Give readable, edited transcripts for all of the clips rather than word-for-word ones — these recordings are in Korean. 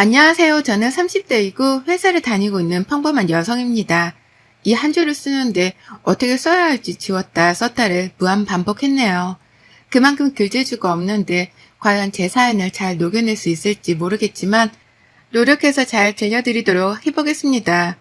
안녕하세요. 저는 30대이고 회사를 다니고 있는 평범한 여성입니다. 이 한 줄을 쓰는데 어떻게 써야 할지 지웠다 썼다를 무한 반복했네요. 그만큼 글재주가 없는데 과연 제 사연을 잘 녹여낼 수 있을지 모르겠지만 노력해서 잘 들려드리도록 해보겠습니다.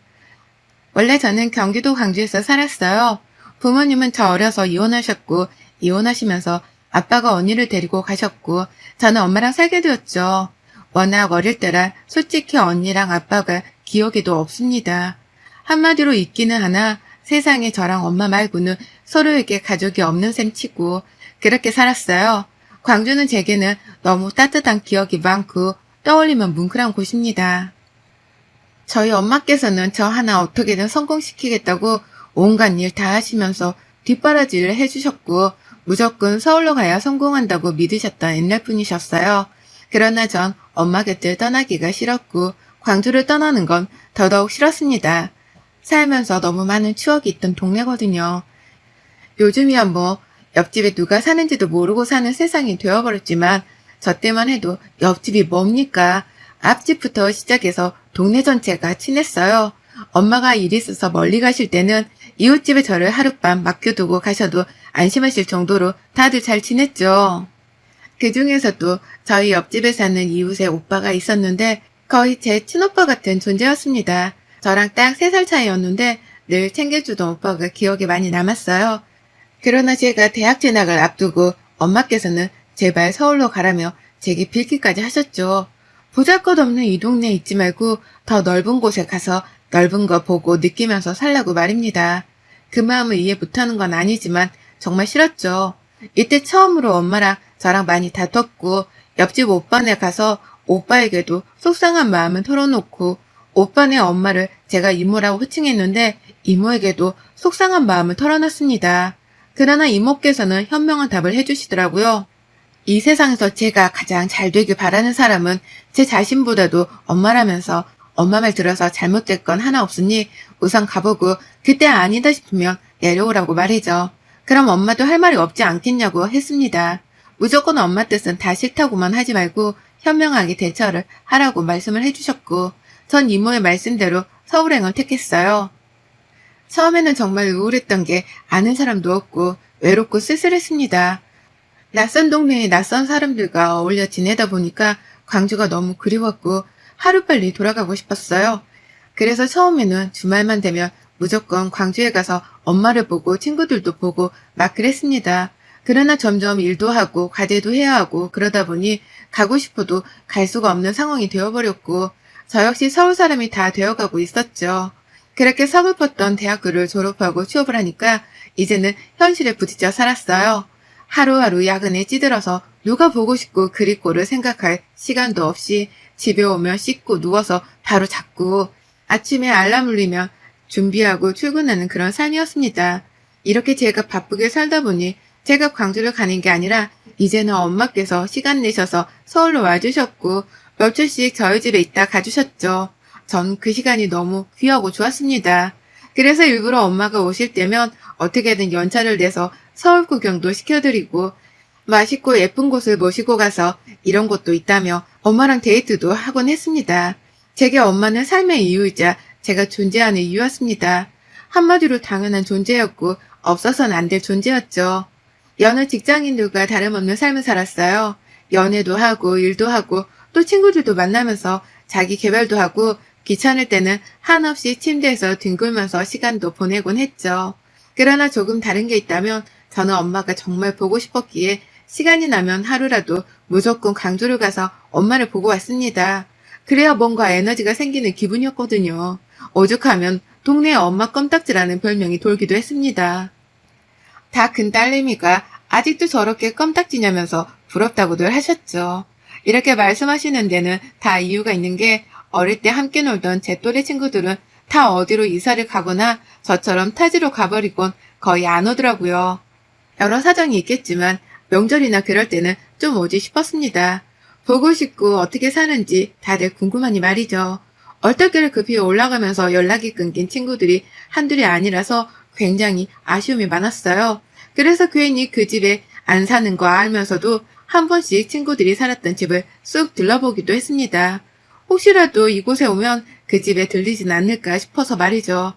원래 저는 경기도 광주에서 살았어요. 부모님은 저 어려서 이혼하셨고 이혼하시면서 아빠가 언니를 데리고 가셨고 저는 엄마랑 살게 되었죠. 워낙 어릴 때라 솔직히 언니랑 아빠가 기억에도 없습니다. 한마디로 있기는 하나 세상에 저랑 엄마 말고는 서로에게 가족이 없는 셈 치고 그렇게 살았어요. 광주는 제게는 너무 따뜻한 기억이 많고 떠올리면 뭉클한 곳입니다. 저희 엄마께서는 저 하나 어떻게든 성공시키겠다고 온갖 일 다 하시면서 뒷바라지를 해주셨고 무조건 서울로 가야 성공한다고 믿으셨던 옛날 분이셨어요. 그러나 전 엄마 곁을 떠나기가 싫었고 광주를 떠나는 건 더더욱 싫었습니다. 살면서 너무 많은 추억이 있던 동네거든요. 요즘이야 뭐 옆집에 누가 사는지도 모르고 사는 세상이 되어버렸지만 저 때만 해도 옆집이 뭡니까? 앞집부터 시작해서 동네 전체가 친했어요. 엄마가 일이 있어서 멀리 가실 때는 이웃집에 저를 하룻밤 맡겨두고 가셔도 안심하실 정도로 다들 잘 지냈죠. 그 중에서도 저희 옆집에 사는 이웃의 오빠가 있었는데 거의 제 친오빠 같은 존재였습니다. 저랑 딱 3살 차이였는데 늘 챙겨주던 오빠가 기억에 많이 남았어요. 그러나 제가 대학 진학을 앞두고 엄마께서는 제발 서울로 가라며 제게 빌기까지 하셨죠. 보잘것없는 이 동네에 있지 말고 더 넓은 곳에 가서 넓은 거 보고 느끼면서 살라고 말입니다. 그 마음을 이해 못하는 건 아니지만 정말 싫었죠. 이때 처음으로 엄마랑 저랑 많이 다퉜고 옆집 오빠네 가서 오빠에게도 속상한 마음을 털어놓고 오빠네 엄마를 제가 이모라고 호칭했는데 이모에게도 속상한 마음을 털어놨습니다. 그러나 이모께서는 현명한 답을 해주시더라고요. 이 세상에서 제가 가장 잘 되길 바라는 사람은 제 자신보다도 엄마라면서 엄마 말 들어서 잘못될 건 하나 없으니 우선 가보고 그때 아니다 싶으면 내려오라고 말이죠. 그럼 엄마도 할 말이 없지 않겠냐고 했습니다. 무조건 엄마 뜻은 다 싫다고만 하지 말고 현명하게 대처를 하라고 말씀을 해주셨고 전 이모의 말씀대로 서울행을 택했어요. 처음에는 정말 우울했던 게 아는 사람도 없고 외롭고 쓸쓸했습니다. 낯선 동네에 낯선 사람들과 어울려 지내다 보니까 광주가 너무 그리웠고 하루빨리 돌아가고 싶었어요. 그래서 처음에는 주말만 되면 무조건 광주에 가서 엄마를 보고 친구들도 보고 막 그랬습니다. 그러나 점점 일도 하고 과제도 해야 하고 그러다 보니 가고 싶어도 갈 수가 없는 상황이 되어버렸고 저 역시 서울 사람이 다 되어가고 있었죠. 그렇게 서글펐던 대학교를 졸업하고 취업을 하니까 이제는 현실에 부딪혀 살았어요. 하루하루 야근에 찌들어서 누가 보고 싶고 그립고를 생각할 시간도 없이 집에 오면 씻고 누워서 바로 잤고 아침에 알람 울리면 준비하고 출근하는 그런 삶이었습니다. 이렇게 제가 바쁘게 살다 보니 제가 광주를 가는 게 아니라 이제는 엄마께서 시간 내셔서 서울로 와주셨고 며칠씩 저희 집에 있다 가주셨죠. 전 그 시간이 너무 귀하고 좋았습니다. 그래서 일부러 엄마가 오실 때면 어떻게든 연차를 내서 서울 구경도 시켜드리고 맛있고 예쁜 곳을 모시고 가서 이런 곳도 있다며 엄마랑 데이트도 하곤 했습니다. 제게 엄마는 삶의 이유이자 제가 존재하는 이유였습니다. 한마디로 당연한 존재였고 없어서는 안 될 존재였죠. 여느 직장인들과 다름없는 삶을 살았어요. 연애도 하고 일도 하고 또 친구들도 만나면서 자기 개발도 하고 귀찮을 때는 한없이 침대에서 뒹굴면서 시간도 보내곤 했죠. 그러나 조금 다른 게 있다면 저는 엄마가 정말 보고 싶었기에 시간이 나면 하루라도 무조건 광주를 가서 엄마를 보고 왔습니다. 그래야 뭔가 에너지가 생기는 기분이었거든요. 오죽하면 동네에 엄마 껌딱지라는 별명이 돌기도 했습니다. 다 큰 딸내미가 아직도 저렇게 껌딱지냐면서 부럽다고들 하셨죠. 이렇게 말씀하시는 데는 다 이유가 있는 게 어릴 때 함께 놀던 제 또래 친구들은 다 어디로 이사를 가거나 저처럼 타지로 가버리곤 거의 안 오더라고요. 여러 사정이 있겠지만 명절이나 그럴 때는 좀 오지 싶었습니다. 보고 싶고 어떻게 사는지 다들 궁금하니 말이죠. 얼떨결에 급히 올라가면서 연락이 끊긴 친구들이 한둘이 아니라서 굉장히 아쉬움이 많았어요. 그래서 괜히 그 집에 안 사는 거 알면서도 한 번씩 친구들이 살았던 집을 쑥 둘러보기도 했습니다. 혹시라도 이곳에 오면 그 집에 들리진 않을까 싶어서 말이죠.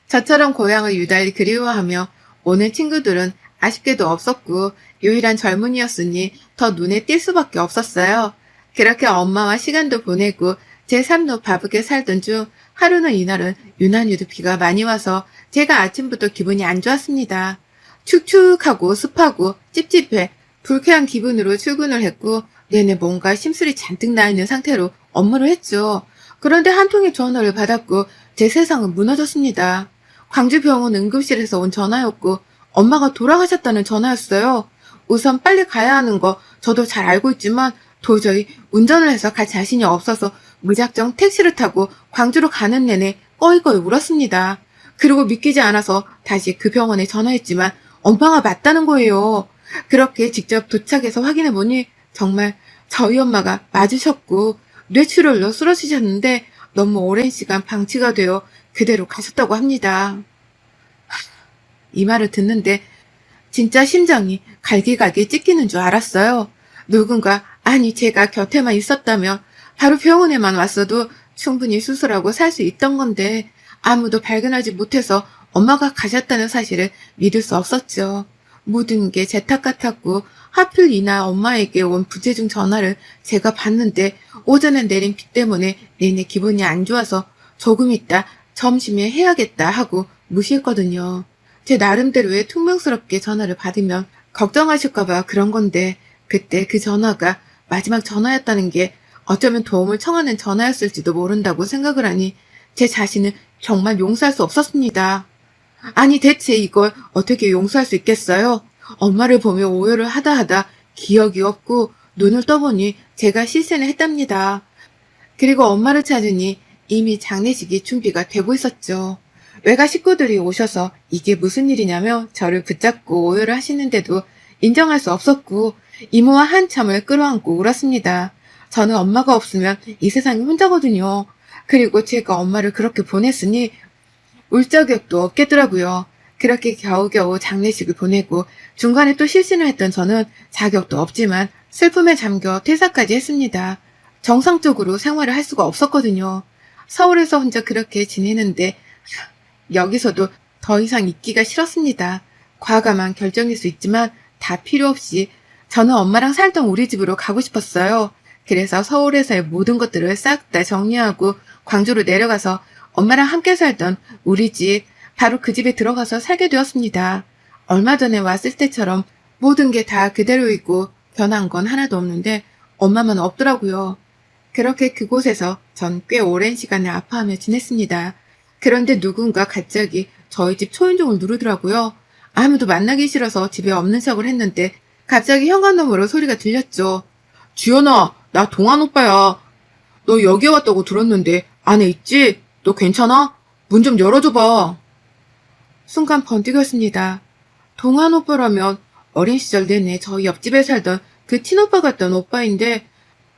저처럼 고향을 유달리 그리워하며 오는 친구들은 아쉽게도 없었고 유일한 젊은이였으니 더 눈에 띌 수밖에 없었어요. 그렇게 엄마와 시간도 보내고 제 삶도 바쁘게 살던 중 하루는 이날은 유난히도 비가 많이 와서 제가 아침부터 기분이 안 좋았습니다. 축축하고 습하고 찝찝해 불쾌한 기분으로 출근을 했고 내내 뭔가 심술이 잔뜩 나 있는 상태로 업무를 했죠. 그런데 한 통의 전화를 받았고 제 세상은 무너졌습니다. 광주병원 응급실에서 온 전화였고 엄마가 돌아가셨다는 전화였어요. 우선 빨리 가야 하는 거 저도 잘 알고 있지만 도저히 운전을 해서 갈 자신이 없어서 무작정 택시를 타고 광주로 가는 내내 꺼이꺼이 울었습니다. 그리고 믿기지 않아서 다시 그 병원에 전화했지만 엄마가 맞다는 거예요. 그렇게 직접 도착해서 확인해보니 정말 저희 엄마가 맞으셨고 뇌출혈로 쓰러지셨는데 너무 오랜 시간 방치가 되어 그대로 가셨다고 합니다. 이 말을 듣는데 진짜 심장이 갈기갈기 찢기는 줄 알았어요. 누군가, 아니 제가 곁에만 있었다면 바로 병원에만 왔어도 충분히 수술하고 살 수 있던 건데 아무도 발견하지 못해서 엄마가 가셨다는 사실을 믿을 수 없었죠. 모든 게 제 탓 같았고 하필 이날 엄마에게 온 부재중 전화를 제가 받는데 오전에 내린 비 때문에 내내 기분이 안 좋아서 조금 있다 점심에 해야겠다 하고 무시했거든요. 제 나름대로의 퉁명스럽게 전화를 받으면 걱정하실까봐 그런 건데 그때 그 전화가 마지막 전화였다는 게 어쩌면 도움을 청하는 전화였을지도 모른다고 생각을 하니 제 자신을 정말 용서할 수 없었습니다. 아니 대체 이걸 어떻게 용서할 수 있겠어요? 엄마를 보며 오열을 하다 기억이 없고 눈을 떠보니 제가 실세를 했답니다. 그리고 엄마를 찾으니 이미 장례식이 준비가 되고 있었죠. 외가 식구들이 오셔서 이게 무슨 일이냐며 저를 붙잡고 오열을 하시는데도 인정할 수 없었고 이모와 한참을 끌어안고 울었습니다. 저는 엄마가 없으면 이 세상에 혼자거든요. 그리고 제가 엄마를 그렇게 보냈으니 울 자격도 없겠더라고요. 그렇게 겨우겨우 장례식을 보내고 중간에 또 실신을 했던 저는 자격도 없지만 슬픔에 잠겨 퇴사까지 했습니다. 정상적으로 생활을 할 수가 없었거든요. 서울에서 혼자 그렇게 지내는데 여기서도 더 이상 있기가 싫었습니다. 과감한 결정일 수 있지만 다 필요 없이 저는 엄마랑 살던 우리 집으로 가고 싶었어요. 그래서 서울에서의 모든 것들을 싹 다 정리하고 광주로 내려가서 엄마랑 함께 살던 우리 집, 바로 그 집에 들어가서 살게 되었습니다. 얼마 전에 왔을 때처럼 모든 게 다 그대로이고 변한 건 하나도 없는데 엄마만 없더라고요. 그렇게 그곳에서 전 꽤 오랜 시간을 아파하며 지냈습니다. 그런데 누군가 갑자기 저희 집 초인종을 누르더라고요. 아무도 만나기 싫어서 집에 없는 척을 했는데 갑자기 현관너머로 소리가 들렸죠. 주연아, 나 동한 오빠야. 너 여기 왔다고 들었는데 안에 있지? 너 괜찮아? 문 좀 열어줘봐. 순간 번뜩였습니다. 동한 오빠라면 어린 시절 내내 저희 옆집에 살던 그 친오빠 같던 오빠인데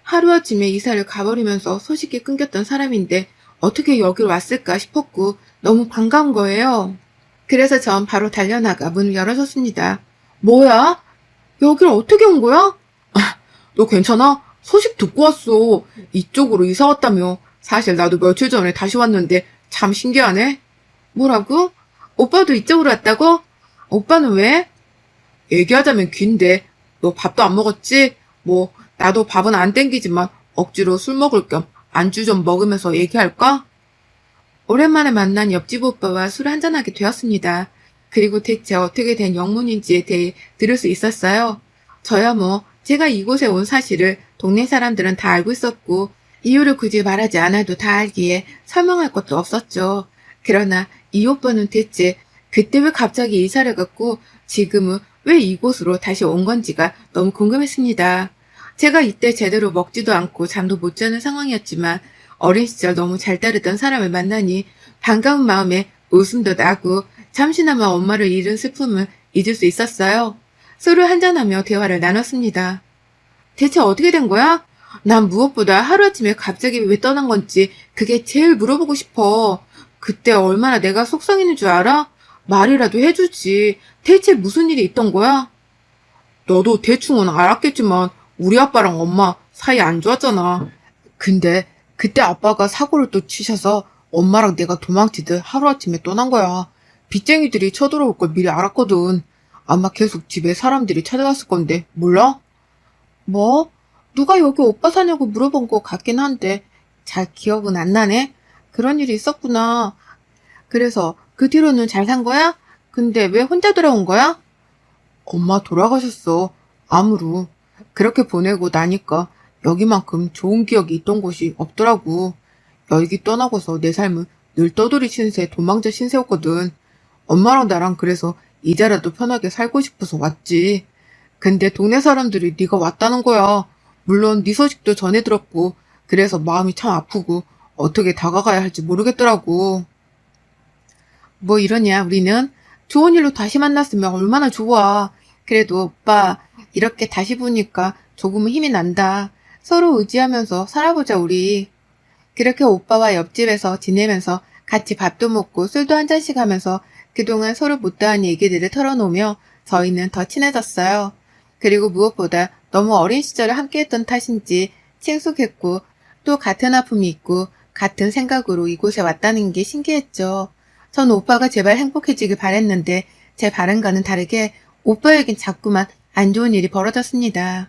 하루아침에 이사를 가버리면서 소식이 끊겼던 사람인데 어떻게 여기로 왔을까 싶었고 너무 반가운 거예요. 그래서 전 바로 달려나가 문을 열어줬습니다. 뭐야? 여기를 어떻게 온 거야? 너 괜찮아? 소식 듣고 왔어. 이쪽으로 이사 왔다며. 사실 나도 며칠 전에 다시 왔는데 참 신기하네. 뭐라고? 오빠도 이쪽으로 왔다고? 오빠는 왜? 얘기하자면 긴데 너 밥도 안 먹었지? 뭐 나도 밥은 안 땡기지만 억지로 술 먹을 겸 안주 좀 먹으면서 얘기할까? 오랜만에 만난 옆집 오빠와 술 한잔하게 되었습니다. 그리고 대체 어떻게 된 영문인지에 대해 들을 수 있었어요. 저야 뭐 제가 이곳에 온 사실을 동네 사람들은 다 알고 있었고 이유를 굳이 말하지 않아도 다 알기에 설명할 것도 없었죠. 그러나 이 오빠는 대체 그때 왜 갑자기 이사를 갔고 지금은 왜 이곳으로 다시 온 건지가 너무 궁금했습니다. 제가 이때 제대로 먹지도 않고 잠도 못 자는 상황이었지만 어린 시절 너무 잘 따르던 사람을 만나니 반가운 마음에 웃음도 나고 잠시나마 엄마를 잃은 슬픔을 잊을 수 있었어요. 술을 한잔하며 대화를 나눴습니다. 대체 어떻게 된 거야? 난 무엇보다 하루아침에 갑자기 왜 떠난 건지 그게 제일 물어보고 싶어. 그때 얼마나 내가 속상했는 줄 알아? 말이라도 해주지. 대체 무슨 일이 있던 거야? 너도 대충은 알았겠지만 우리 아빠랑 엄마 사이 안 좋았잖아. 근데 그때 아빠가 사고를 또 치셔서 엄마랑 내가 도망치듯 하루아침에 떠난 거야. 빚쟁이들이 쳐들어올 걸 미리 알았거든. 아마 계속 집에 사람들이 찾아왔을 건데, 몰라? 뭐? 누가 여기 오빠 사냐고 물어본 것 같긴 한데, 잘 기억은 안 나네? 그런 일이 있었구나. 그래서 그 뒤로는 잘 산 거야? 근데 왜 혼자 돌아온 거야? 엄마 돌아가셨어. 암으로. 그렇게 보내고 나니까 여기만큼 좋은 기억이 있던 곳이 없더라고. 여기 떠나고서 내 삶은 늘 떠돌이 신세, 도망자 신세였거든. 엄마랑 나랑 그래서 이제라도 편하게 살고 싶어서 왔지. 근데 동네 사람들이 네가 왔다는 거야. 물론 네 소식도 전해 들었고 그래서 마음이 참 아프고 어떻게 다가가야 할지 모르겠더라고. 뭐 이러냐 우리는? 좋은 일로 다시 만났으면 얼마나 좋아. 그래도 오빠 이렇게 다시 보니까 조금은 힘이 난다. 서로 의지하면서 살아보자 우리. 그렇게 오빠와 옆집에서 지내면서 같이 밥도 먹고 술도 한 잔씩 하면서 그동안 서로 못다한 얘기들을 털어놓으며 저희는 더 친해졌어요. 그리고 무엇보다 너무 어린 시절을 함께했던 탓인지 친숙했고 또 같은 아픔이 있고 같은 생각으로 이곳에 왔다는 게 신기했죠. 전 오빠가 제발 행복해지길 바랬는데 제 바람과는 다르게 오빠에겐 자꾸만 안 좋은 일이 벌어졌습니다.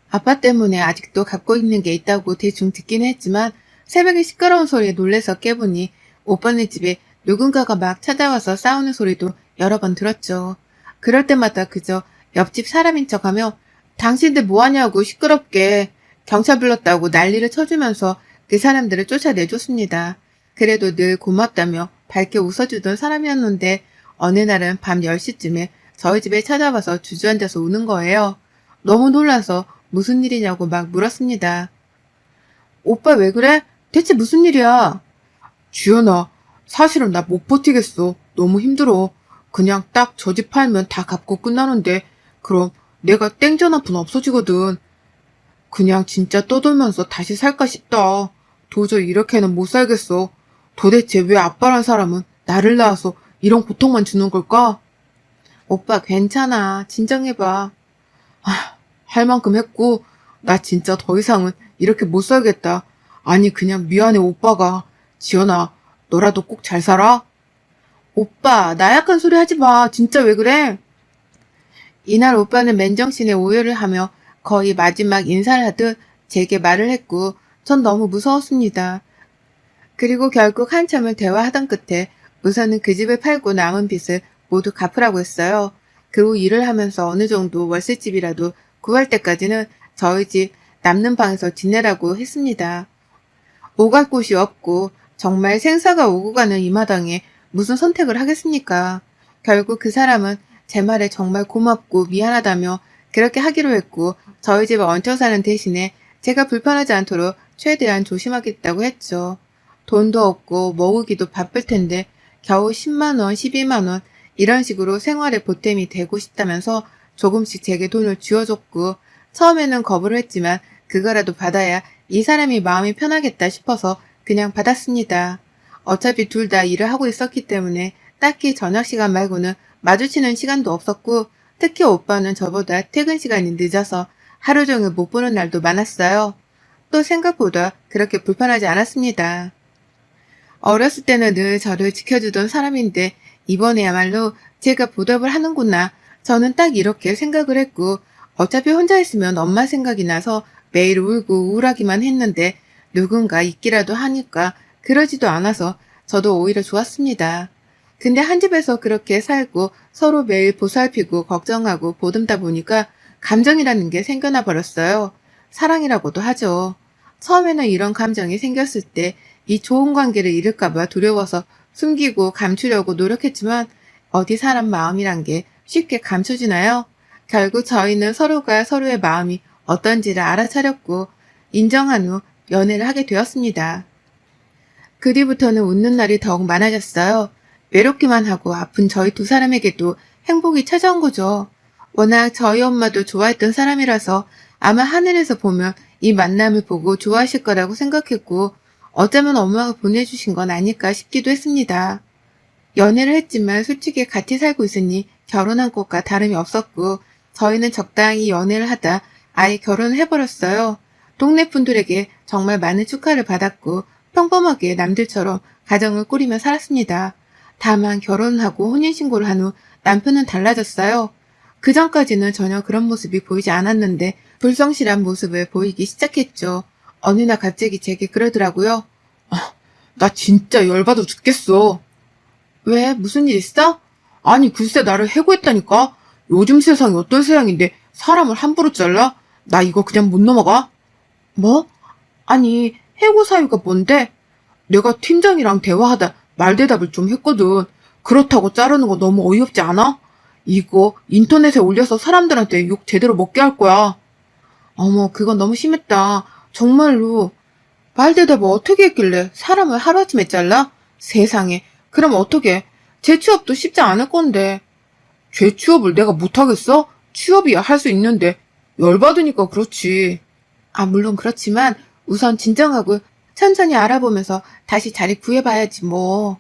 아빠 때문에 아직도 갖고 있는 게 있다고 대충 듣기는 했지만 새벽에 시끄러운 소리에 놀래서 깨보니 오빠네 집에 누군가가 막 찾아와서 싸우는 소리도 여러 번 들었죠. 그럴 때마다 그저 옆집 사람인 척하며 당신들 뭐하냐고 시끄럽게 경찰 불렀다고 난리를 쳐주면서 그 사람들을 쫓아내줬습니다. 그래도 늘 고맙다며 밝게 웃어주던 사람이었는데 어느 날은 밤 10시쯤에 저희 집에 찾아와서 주저앉아서 우는 거예요. 너무 놀라서 무슨 일이냐고 막 물었습니다. 오빠 왜 그래? 대체 무슨 일이야? 주연아, 사실은 나 못 버티겠어. 너무 힘들어. 그냥 딱 저 집 팔면 다 갚고 끝나는데 그럼 내가 땡전 한 푼 없어지거든. 그냥 진짜 떠돌면서 다시 살까 싶다. 도저히 이렇게는 못 살겠어. 도대체 왜 아빠란 사람은 나를 낳아서 이런 고통만 주는 걸까? 오빠 괜찮아. 진정해봐. 할 만큼 했고 나 진짜 더 이상은 이렇게 못 살겠다. 아니 그냥 미안해 오빠가. 지연아 너라도 꼭 잘 살아? 오빠 나약한 소리 하지 마. 진짜 왜 그래? 이날 오빠는 맨정신에 오열을 하며 거의 마지막 인사를 하듯 제게 말을 했고 전 너무 무서웠습니다. 그리고 결국 한참을 대화하던 끝에 우선은 그 집을 팔고 남은 빚을 모두 갚으라고 했어요. 그 후 일을 하면서 어느 정도 월세집이라도 구할 때까지는 저희 집 남는 방에서 지내라고 했습니다. 오갈 곳이 없고 정말 생사가 오고 가는 이 마당에 무슨 선택을 하겠습니까? 결국 그 사람은 제 말에 정말 고맙고 미안하다며 그렇게 하기로 했고 저희 집에 얹혀 사는 대신에 제가 불편하지 않도록 최대한 조심하겠다고 했죠. 돈도 없고 먹으기도 바쁠 텐데 겨우 10만 원, 12만 원 이런 식으로 생활에 보탬이 되고 싶다면서 조금씩 제게 돈을 쥐어줬고 처음에는 거부를 했지만 그거라도 받아야 이 사람이 마음이 편하겠다 싶어서 그냥 받았습니다. 어차피 둘 다 일을 하고 있었기 때문에 딱히 저녁 시간 말고는 마주치는 시간도 없었고 특히 오빠는 저보다 퇴근 시간이 늦어서 하루 종일 못 보는 날도 많았어요. 또 생각보다 그렇게 불편하지 않았습니다. 어렸을 때는 늘 저를 지켜주던 사람인데 이번에야말로 제가 보답을 하는구나. 저는 딱 이렇게 생각을 했고 어차피 혼자 있으면 엄마 생각이 나서 매일 울고 우울하기만 했는데 누군가 있기라도 하니까 그러지도 않아서 저도 오히려 좋았습니다. 근데 한 집에서 그렇게 살고 서로 매일 보살피고 걱정하고 보듬다 보니까 감정이라는 게 생겨나 버렸어요. 사랑이라고도 하죠. 처음에는 이런 감정이 생겼을 때 이 좋은 관계를 잃을까봐 두려워서 숨기고 감추려고 노력했지만 어디 사람 마음이란 게 쉽게 감춰지나요? 결국 저희는 서로가 서로의 마음이 어떤지를 알아차렸고 인정한 후 연애를 하게 되었습니다. 그 뒤부터는 웃는 날이 더욱 많아졌어요. 외롭기만 하고 아픈 저희 두 사람에게도 행복이 찾아온 거죠. 워낙 저희 엄마도 좋아했던 사람이라서 아마 하늘에서 보면 이 만남을 보고 좋아하실 거라고 생각했고 어쩌면 엄마가 보내주신 건 아닐까 싶기도 했습니다. 연애를 했지만 솔직히 같이 살고 있으니 결혼한 것과 다름이 없었고 저희는 적당히 연애를 하다 아예 결혼을 해버렸어요. 동네 분들에게 정말 많은 축하를 받았고 평범하게 남들처럼 가정을 꾸리며 살았습니다. 다만 결혼하고 혼인신고를 한 후 남편은 달라졌어요. 그 전까지는 전혀 그런 모습이 보이지 않았는데 불성실한 모습을 보이기 시작했죠. 어느 날 갑자기 제게 그러더라고요. 나 진짜 열받아 죽겠어. 왜? 무슨 일 있어? 아니 글쎄 나를 해고했다니까. 요즘 세상이 어떤 세상인데 사람을 함부로 잘라? 나 이거 그냥 못 넘어가. 뭐? 아니 해고 사유가 뭔데? 내가 팀장이랑 대화하다 말대답을 좀 했거든. 그렇다고 자르는 거 너무 어이없지 않아? 이거 인터넷에 올려서 사람들한테 욕 제대로 먹게 할 거야. 어머, 그건 너무 심했다. 정말로. 말대답을 어떻게 했길래 사람을 하루아침에 잘라? 세상에. 그럼 어떻게? 재취업도 쉽지 않을 건데. 재취업을 내가 못하겠어? 취업이야 할 수 있는데. 열받으니까 그렇지. 아, 물론 그렇지만 우선 진정하고 천천히 알아보면서 다시 자리 구해봐야지 뭐.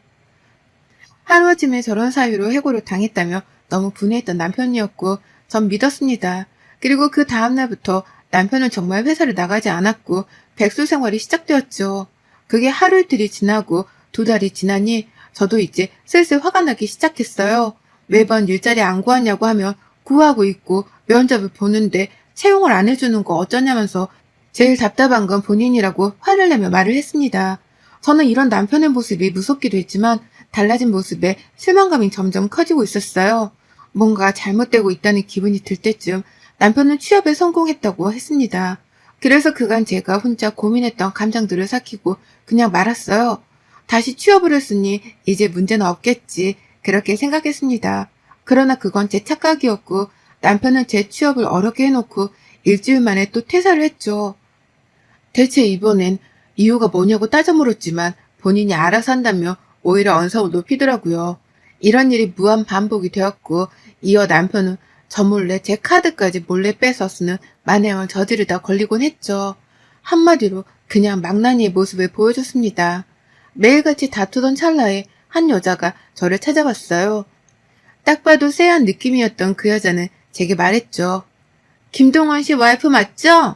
하루아침에 저런 사유로 해고를 당했다며 너무 분해했던 남편이었고 전 믿었습니다. 그리고 그 다음날부터 남편은 정말 회사를 나가지 않았고 백수 생활이 시작되었죠. 그게 하루 이틀이 지나고 2달이 지나니 저도 이제 슬슬 화가 나기 시작했어요. 매번 일자리 안 구하냐고 하면 구하고 있고 면접을 보는데 채용을 안 해주는 거 어쩌냐면서 제일 답답한 건 본인이라고 화를 내며 말을 했습니다. 저는 이런 남편의 모습이 무섭기도 했지만 달라진 모습에 실망감이 점점 커지고 있었어요. 뭔가 잘못되고 있다는 기분이 들 때쯤 남편은 취업에 성공했다고 했습니다. 그래서 그간 제가 혼자 고민했던 감정들을 삭히고 그냥 말았어요. 다시 취업을 했으니 이제 문제는 없겠지. 그렇게 생각했습니다. 그러나 그건 제 착각이었고 남편은 제 취업을 어렵게 해놓고 일주일 만에 또 퇴사를 했죠. 대체 이번엔 이유가 뭐냐고 따져 물었지만 본인이 알아서 한다며 오히려 언성을 높이더라고요. 이런 일이 무한 반복이 되었고 이어 남편은 저 몰래 제 카드까지 몰래 빼서 쓰는 만행을 저지르다 걸리곤 했죠. 한마디로 그냥 망나니의 모습을 보여줬습니다. 매일같이 다투던 찰나에 한 여자가 저를 찾아왔어요. 딱 봐도 쎄한 느낌이었던 그 여자는 제게 말했죠. 김동원 씨 와이프 맞죠?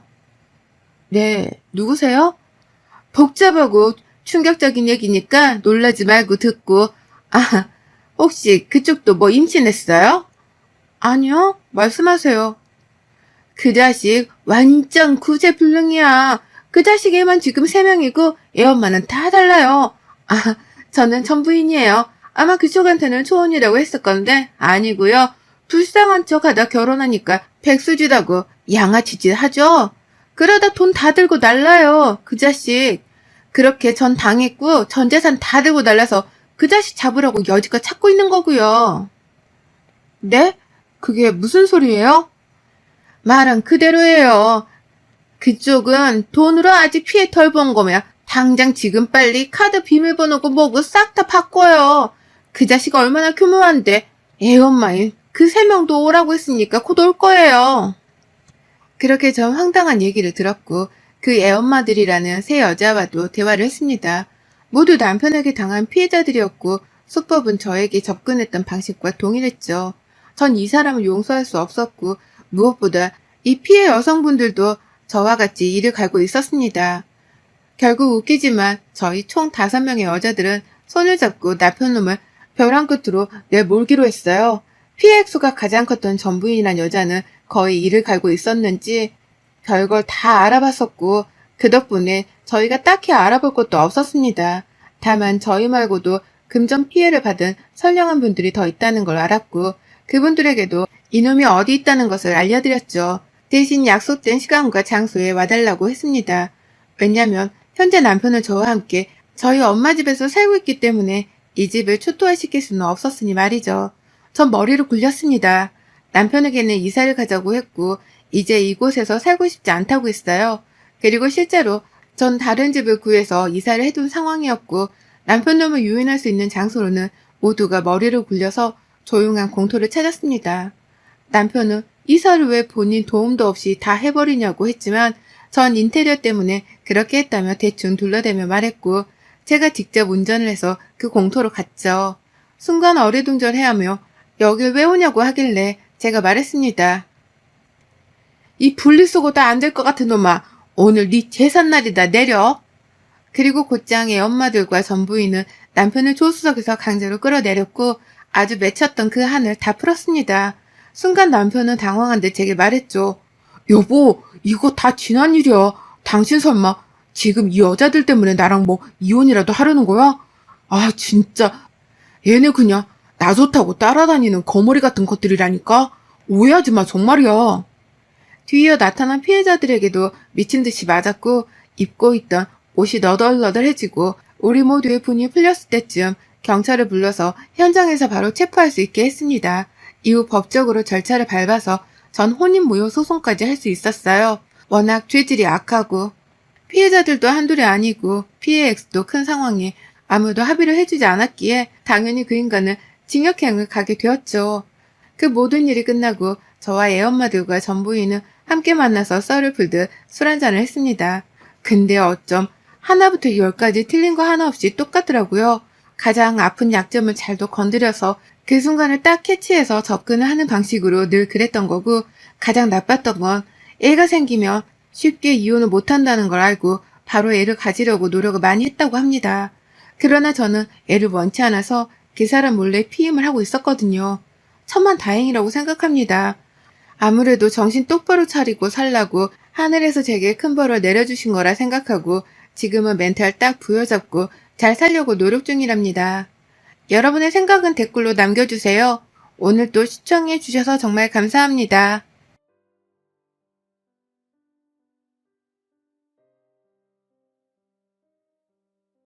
네, 누구세요? 복잡하고 충격적인 얘기니까 놀라지 말고 듣고, 아, 혹시 그쪽도 뭐 임신했어요? 아니요, 말씀하세요. 그 자식 완전 구제불능이야. 그 자식 애만 지금 3명이고 애 엄마는 다 달라요. 아, 저는 전부인이에요. 아마 그쪽한테는 초혼이라고 했을 건데 아니고요. 불쌍한 척하다 결혼하니까 백수지다고 양아치짓 하죠. 그러다 돈 다 들고 날라요. 그 자식. 그렇게 전 당했고 전 재산 다 들고 날라서 그 자식 잡으려고 여지껏 찾고 있는 거고요. 네? 그게 무슨 소리예요? 말은 그대로예요. 그쪽은 돈으로 아직 피해 덜 본 거면 당장 지금 빨리 카드 비밀번호고 뭐고 싹 다 바꿔요. 그 자식 얼마나 교묘한데 애 엄마인 그 3명도 오라고 했으니까 곧 올 거예요. 그렇게 전 황당한 얘기를 들었고 그 애엄마들이라는 세 여자와도 대화를 했습니다. 모두 남편에게 당한 피해자들이었고 수법은 저에게 접근했던 방식과 동일했죠. 전 이 사람을 용서할 수 없었고 무엇보다 이 피해 여성분들도 저와 같이 이를 갈고 있었습니다. 결국 웃기지만 저희 총 5명의 여자들은 손을 잡고 남편놈을 벼랑 끝으로 내몰기로 했어요. 피해 액수가 가장 컸던 전부인이란 여자는 거의 이를 갈고 있었는지 별걸 다 알아봤었고 그 덕분에 저희가 딱히 알아볼 것도 없었습니다. 다만 저희 말고도 금전 피해를 받은 선량한 분들이 더 있다는 걸 알았고 그분들에게도 이놈이 어디 있다는 것을 알려드렸죠. 대신 약속된 시간과 장소에 와달라고 했습니다. 왜냐면 현재 남편은 저와 함께 저희 엄마 집에서 살고 있기 때문에 이 집을 초토화시킬 수는 없었으니 말이죠. 전 머리를 굴렸습니다. 남편에게는 이사를 가자고 했고 이제 이곳에서 살고 싶지 않다고 했어요. 그리고 실제로 전 다른 집을 구해서 이사를 해둔 상황이었고 남편놈을 유인할 수 있는 장소로는 모두가 머리를 굴려서 조용한 공터를 찾았습니다. 남편은 이사를 왜 본인 도움도 없이 다 해버리냐고 했지만 전 인테리어 때문에 그렇게 했다며 대충 둘러대며 말했고 제가 직접 운전을 해서 그 공터로 갔죠. 순간 어리둥절해하며 여길 왜 오냐고 하길래 제가 말했습니다. 이 분리수거 다 안 될 것 같은 놈아. 오늘 네 제삿날이다 내려. 그리고 곧장 애 엄마들과 전부인은 남편을 조수석에서 강제로 끌어내렸고 아주 맺혔던 그 한을 다 풀었습니다. 순간 남편은 당황한 듯 제게 말했죠. 여보, 이거 다 지난 일이야. 당신 설마 지금 이 여자들 때문에 나랑 뭐 이혼이라도 하려는 거야? 아, 진짜. 얘네 그냥 나 좋다고 따라다니는 거머리 같은 것들이라니까? 오해하지 마, 정말이야. 뒤이어 나타난 피해자들에게도 미친 듯이 맞았고 입고 있던 옷이 너덜너덜해지고 우리 모두의 분이 풀렸을 때쯤 경찰을 불러서 현장에서 바로 체포할 수 있게 했습니다. 이후 법적으로 절차를 밟아서 전 혼인무효 소송까지 할 수 있었어요. 워낙 죄질이 악하고 피해자들도 한둘이 아니고 피해 액수도 큰 상황에 아무도 합의를 해주지 않았기에 당연히 그 인간은 징역형을 가게 되었죠. 그 모든 일이 끝나고 저와 애엄마들과 전부인은 함께 만나서 썰을 풀듯 술 한잔을 했습니다. 근데 어쩜 하나부터 열까지 틀린 거 하나 없이 똑같더라고요. 가장 아픈 약점을 잘도 건드려서 그 순간을 딱 캐치해서 접근을 하는 방식으로 늘 그랬던 거고 가장 나빴던 건 애가 생기면 쉽게 이혼을 못한다는 걸 알고 바로 애를 가지려고 노력을 많이 했다고 합니다. 그러나 저는 애를 원치 않아서 그 사람 몰래 피임을 하고 있었거든요. 천만다행이라고 생각합니다. 아무래도 정신 똑바로 차리고 살라고 하늘에서 제게 큰 벌을 내려주신 거라 생각하고 지금은 멘탈 딱 부여잡고 잘 살려고 노력 중이랍니다. 여러분의 생각은 댓글로 남겨주세요. 오늘도 시청해주셔서 정말 감사합니다.